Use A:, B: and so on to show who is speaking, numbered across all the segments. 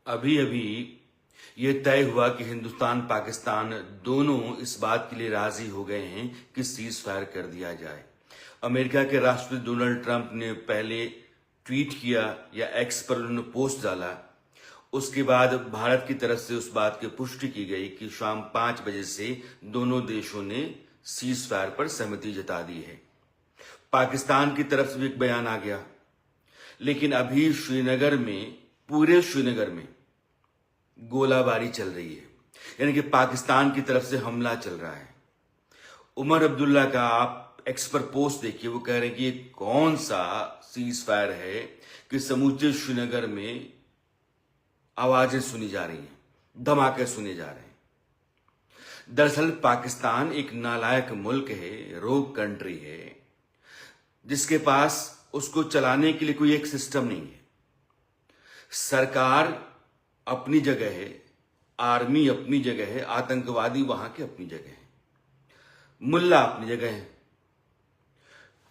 A: अभी अभी ये तय हुआ कि हिंदुस्तान पाकिस्तान दोनों इस बात के लिए राजी हो गए हैं कि सीज फायर कर दिया जाए। अमेरिका के राष्ट्रपति डोनाल्ड ट्रंप ने पहले ट्वीट किया या एक्स पर उन्होंने पोस्ट डाला। उसके बाद भारत की तरफ से उस बात की पुष्टि की गई कि शाम 5 बजे से दोनों देशों ने सीज फायर पर सहमति जता दी है। पाकिस्तान की तरफ से भी एक बयान आ गया, लेकिन अभी श्रीनगर में, पूरे श्रीनगर में गोलाबारी चल रही है, यानी कि पाकिस्तान की तरफ से हमला चल रहा है। उमर अब्दुल्ला का आप एक्स पर पोस्ट देखिए, वो कह रहे हैं कि ये कौन सा सीज फायर है कि समूचे श्रीनगर में आवाजें सुनी जा रही हैं, धमाके सुने जा रहे हैं। दरअसल पाकिस्तान एक नालायक मुल्क है, रोग कंट्री है, जिसके पास उसको चलाने के लिए कोई एक सिस्टम नहीं है। सरकार अपनी जगह है, आर्मी अपनी जगह है, आतंकवादी वहां के अपनी जगह है, मुल्ला अपनी जगह है।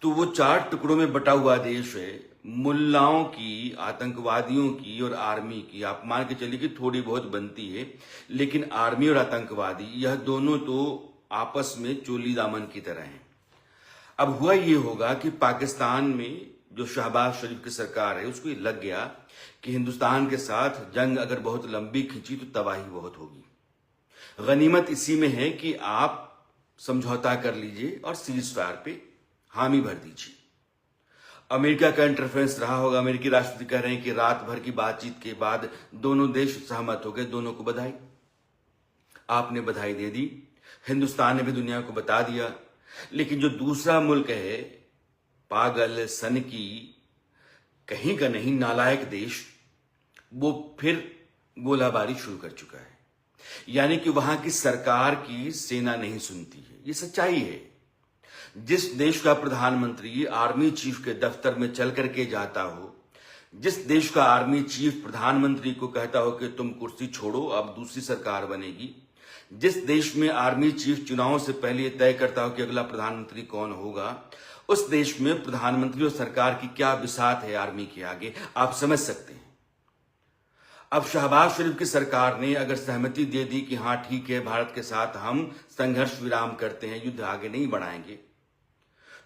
A: तो वो 4 टुकड़ों में बटा हुआ देश है। मुल्लाओं की, आतंकवादियों की और आर्मी की, आप मान के चलिए कि थोड़ी बहुत बनती है, लेकिन आर्मी और आतंकवादी यह दोनों तो आपस में चोली दामन की तरह हैं। अब हुआ ये होगा कि पाकिस्तान में जो शहबाज शरीफ की सरकार है, उसको ये लग गया कि हिंदुस्तान के साथ जंग अगर बहुत लंबी खिंची तो तबाही बहुत होगी। गनीमत इसी में है कि आप समझौता कर लीजिए और सीज फायर पे हामी भर दीजिए। अमेरिका का इंटरफेरेंस रहा होगा। अमेरिकी राष्ट्रपति कह रहे हैं कि रात भर की बातचीत के बाद दोनों देश सहमत हो गए। दोनों को बधाई। आपने बधाई दे दी, हिंदुस्तान ने भी दुनिया को बता दिया, लेकिन जो दूसरा मुल्क है, पागल, सनकी, कहीं का नहीं नालायक देश, वो फिर गोलाबारी शुरू कर चुका है। यानी कि वहां की सरकार की सेना नहीं सुनती है। ये सच्चाई है। जिस देश का प्रधानमंत्री आर्मी चीफ के दफ्तर में चल करके जाता हो, जिस देश का आर्मी चीफ प्रधानमंत्री को कहता हो कि तुम कुर्सी छोड़ो, अब दूसरी सरकार बनेगी, जिस देश में आर्मी चीफ चुनाव से पहले तय करता हो कि अगला प्रधानमंत्री कौन होगा, उस देश में प्रधानमंत्री और सरकार की क्या बिसात है आर्मी के आगे, आप समझ सकते हैं। अब शहबाज शरीफ की सरकार ने अगर सहमति दे दी कि हां ठीक है, भारत के साथ हम संघर्ष विराम करते हैं, युद्ध आगे नहीं बढ़ाएंगे,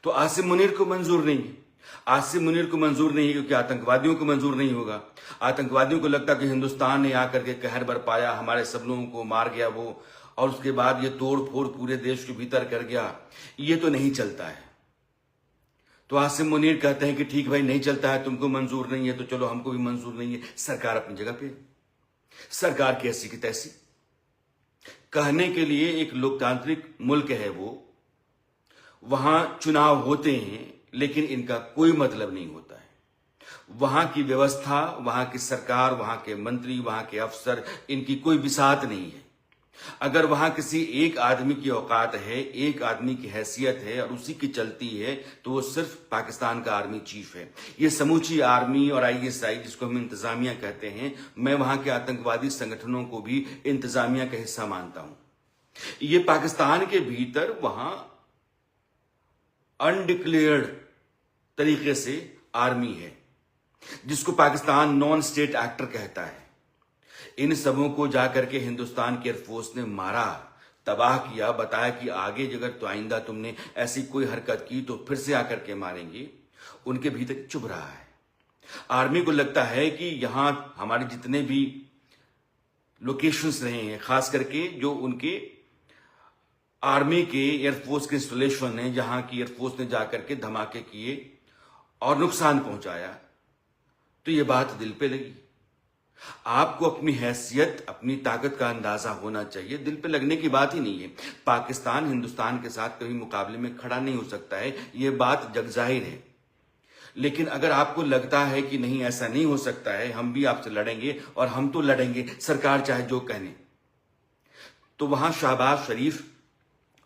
A: तो आसिम मुनीर को मंजूर नहीं है। आसिम मुनीर को मंजूर नहीं है क्योंकि आतंकवादियों को मंजूर नहीं होगा। आतंकवादियों को लगता कि हिंदुस्तान ने आकर के कहर बरपाया, हमारे सब लोगों को मार गया वो, और उसके बाद ये तोड़ फोड़ पूरे देश के भीतर कर गया। ये तो नहीं चलता है। तो आसिम मुनीर कहते हैं कि ठीक भाई, नहीं चलता है, तुमको मंजूर नहीं है तो चलो हमको भी मंजूर नहीं है। सरकार अपनी जगह पे, सरकार की ऐसी की तैसी। कहने के लिए एक लोकतांत्रिक मुल्क है वो, वहां चुनाव होते हैं, लेकिन इनका कोई मतलब नहीं होता है। वहां की व्यवस्था, वहां की सरकार, वहां के मंत्री, वहां के अफसर, इनकी कोई बिसात नहीं है। अगर वहां किसी एक आदमी की औकात है, एक आदमी की हैसियत है और उसी की चलती है, तो वो सिर्फ पाकिस्तान का आर्मी चीफ है। ये समूची आर्मी और आईएसआई, जिसको हम इंतजामिया कहते हैं, मैं वहां के आतंकवादी संगठनों को भी इंतजामिया का हिस्सा मानता हूं। ये पाकिस्तान के भीतर वहां अनडिक्लेयर्ड तरीके से आर्मी है, जिसको पाकिस्तान नॉन स्टेट एक्टर कहता है। इन सबों को जाकर के हिंदुस्तान की एयरफोर्स ने मारा, तबाह किया, बताया कि आगे अगर तो आइंदा तुमने ऐसी कोई हरकत की तो फिर से आकर के मारेंगे। उनके भीतर चुभ रहा है। आर्मी को लगता है कि यहां हमारे जितने भी लोकेशंस रहे हैं, खास करके जो उनके आर्मी के एयरफोर्स के इंस्टॉलेशन है, जहां की एयरफोर्स ने जाकर के धमाके किए और नुकसान पहुंचाया, तो ये बात दिल पे लगी। आपको अपनी हैसियत, अपनी ताकत का अंदाजा होना चाहिए। दिल पे लगने की बात ही नहीं है। पाकिस्तान हिंदुस्तान के साथ कभी मुकाबले में खड़ा नहीं हो सकता है, ये बात जगजाहिर है। लेकिन अगर आपको लगता है कि नहीं, ऐसा नहीं हो सकता है, हम भी आपसे लड़ेंगे और हम तो लड़ेंगे, सरकार चाहे जो कहने, तो वहां शहबाज शरीफ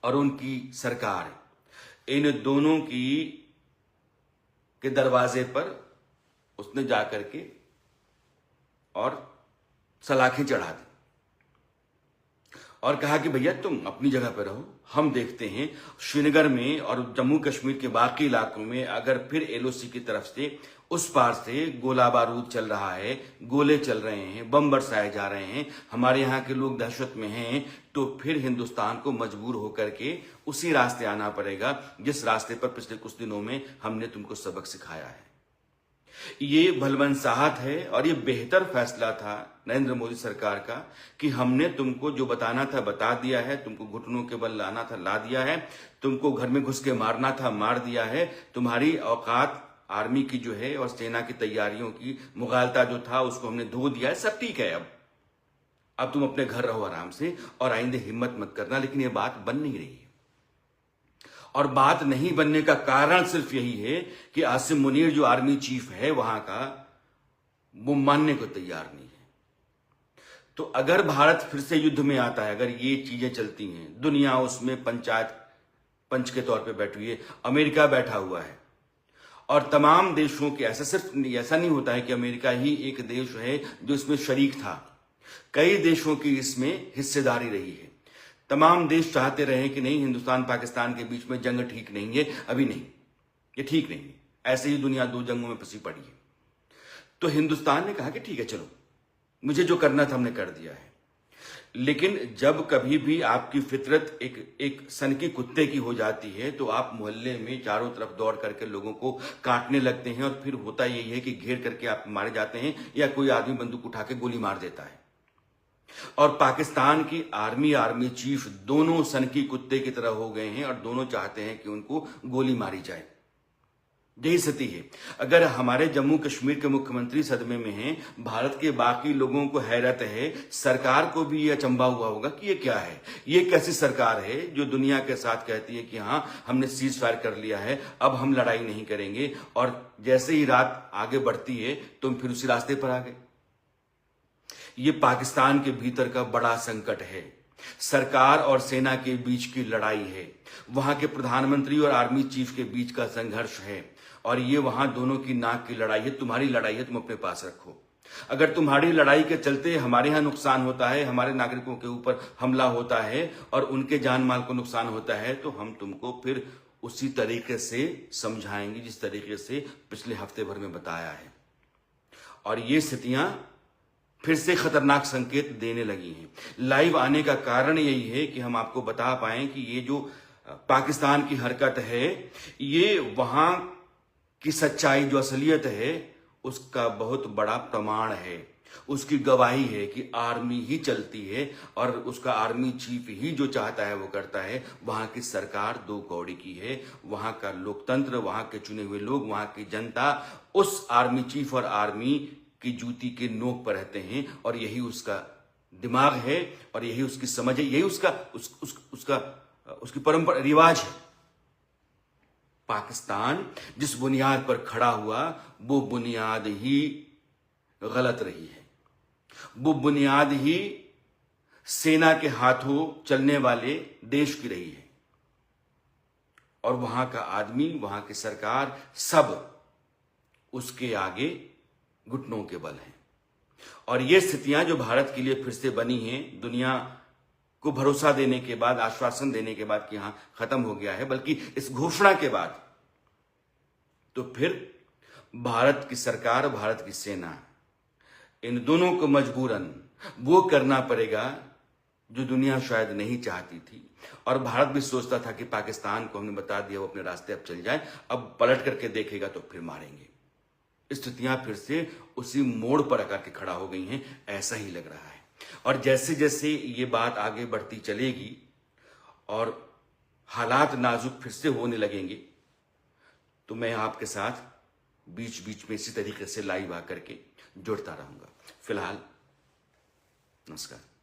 A: और उनकी सरकार, इन दोनों के दरवाजे पर उसने जाकर के और सलाखें चढ़ा दी और कहा कि भैया तुम अपनी जगह पर रहो, हम देखते हैं श्रीनगर में और जम्मू कश्मीर के बाकी इलाकों में अगर फिर एलओसी की तरफ से उस पार से गोला बारूद चल रहा है, गोले चल रहे हैं, बम बरसाए जा रहे हैं, हमारे यहाँ के लोग दहशत में हैं, तो फिर हिंदुस्तान को मजबूर होकर के उसी रास्ते आना पड़ेगा जिस रास्ते पर पिछले कुछ दिनों में हमने तुमको सबक सिखाया है। ये भलमनसाहत है और ये बेहतर फैसला था नरेंद्र मोदी सरकार का कि हमने तुमको जो बताना था बता दिया है, तुमको घुटनों के बल लाना था ला दिया है, तुमको घर में घुस के मारना था मार दिया है, तुम्हारी औकात आर्मी की जो है और सेना की तैयारियों की मुगालता जो था उसको हमने धो दिया है, सब ठीक है। अब तुम अपने घर रहो आराम से और आइंदे हिम्मत मत करना। लेकिन ये बात बन नहीं रही है और बात नहीं बनने का कारण सिर्फ यही है कि आसिम मुनीर जो आर्मी चीफ है वहां का, वो मानने को तैयार नहीं है। तो अगर भारत फिर से युद्ध में आता है, अगर ये चीजें चलती हैं, दुनिया उसमें पंचायत पंच के तौर पे बैठी हुई है, अमेरिका बैठा हुआ है और तमाम देशों के, ऐसा नहीं होता है कि अमेरिका ही एक देश है जो इसमें शरीक था, कई देशों की इसमें हिस्सेदारी रही है। तमाम देश चाहते रहे कि नहीं, हिंदुस्तान पाकिस्तान के बीच में जंग ठीक नहीं है, अभी नहीं, ये ठीक नहीं है, ऐसे ही दुनिया दो जंगों में फंसी पड़ी है। तो हिंदुस्तान ने कहा कि ठीक है चलो, मुझे जो करना था हमने कर दिया है। लेकिन जब कभी भी आपकी फितरत एक सनकी कुत्ते की हो जाती है तो आप मोहल्ले में चारों तरफ दौड़ करके लोगों को काटने लगते हैं और फिर होता यही है कि घेर करके आप मारे जाते हैं या कोई आदमी बंदूक उठा के गोली मार देता है। और पाकिस्तान की आर्मी चीफ दोनों सनकी कुत्ते की तरह हो गए हैं और दोनों चाहते हैं कि उनको गोली मारी जाए। यही स्थिति है। अगर हमारे जम्मू कश्मीर के मुख्यमंत्री सदमे में हैं, भारत के बाकी लोगों को हैरत है, सरकार को भी यह अचंभा हुआ होगा कि ये क्या है, ये कैसी सरकार है जो दुनिया के साथ कहती है कि हां हमने सीज फायर कर लिया है, अब हम लड़ाई नहीं करेंगे, और जैसे ही रात आगे बढ़ती है तुम फिर उसी रास्ते पर आ गए। ये पाकिस्तान के भीतर का बड़ा संकट है, सरकार और सेना के बीच की लड़ाई है, वहां के प्रधानमंत्री और आर्मी चीफ के बीच का संघर्ष है और ये वहां दोनों की नाक की लड़ाई है। तुम्हारी लड़ाई है, तुम अपने पास रखो। अगर तुम्हारी लड़ाई के चलते हमारे यहां नुकसान होता है, हमारे नागरिकों के ऊपर हमला होता है और उनके जान माल को नुकसान होता है, तो हम तुमको फिर उसी तरीके से समझाएंगे जिस तरीके से पिछले हफ्ते भर में बताया है। और ये स्थितियां फिर से खतरनाक संकेत देने लगी हैं। लाइव आने का कारण यही है कि हम आपको बता पाएं कि ये जो पाकिस्तान की हरकत है, ये वहां की सच्चाई जो असलियत है उसका बहुत बड़ा प्रमाण है, उसकी गवाही है कि आर्मी ही चलती है और उसका आर्मी चीफ ही जो चाहता है वो करता है। वहां की सरकार दो कौड़ी की है, वहां का लोकतंत्र, वहां के चुने हुए लोग, वहां की जनता उस आर्मी चीफ और आर्मी की जूती के नोक पर रहते हैं और यही उसका दिमाग है और यही उसकी समझ है, यही उसकी परंपरा रिवाज है। पाकिस्तान जिस बुनियाद पर खड़ा हुआ वो बुनियाद ही गलत रही है, वो बुनियाद ही सेना के हाथों चलने वाले देश की रही है और वहां का आदमी, वहां की सरकार सब उसके आगे घुटनों के बल हैं। और ये स्थितियां जो भारत के लिए फिर से बनी हैं, दुनिया को भरोसा देने के बाद, आश्वासन देने के बाद कि हां खत्म हो गया है, बल्कि इस घोषणा के बाद, तो फिर भारत की सरकार, भारत की सेना, इन दोनों को मजबूरन वो करना पड़ेगा जो दुनिया शायद नहीं चाहती थी। और भारत भी सोचता था कि पाकिस्तान को हमने बता दिया वो अपने रास्ते अब चल जाए, अब पलट करके देखेगा तो फिर मारेंगे। स्थितियां फिर से उसी मोड़ पर आकर के खड़ा हो गई हैं, ऐसा ही लग रहा है। और जैसे जैसे ये बात आगे बढ़ती चलेगी और हालात नाजुक फिर से होने लगेंगे, तो मैं आपके साथ बीच बीच में इसी तरीके से लाइव आकर के जुड़ता रहूंगा। फिलहाल नमस्कार।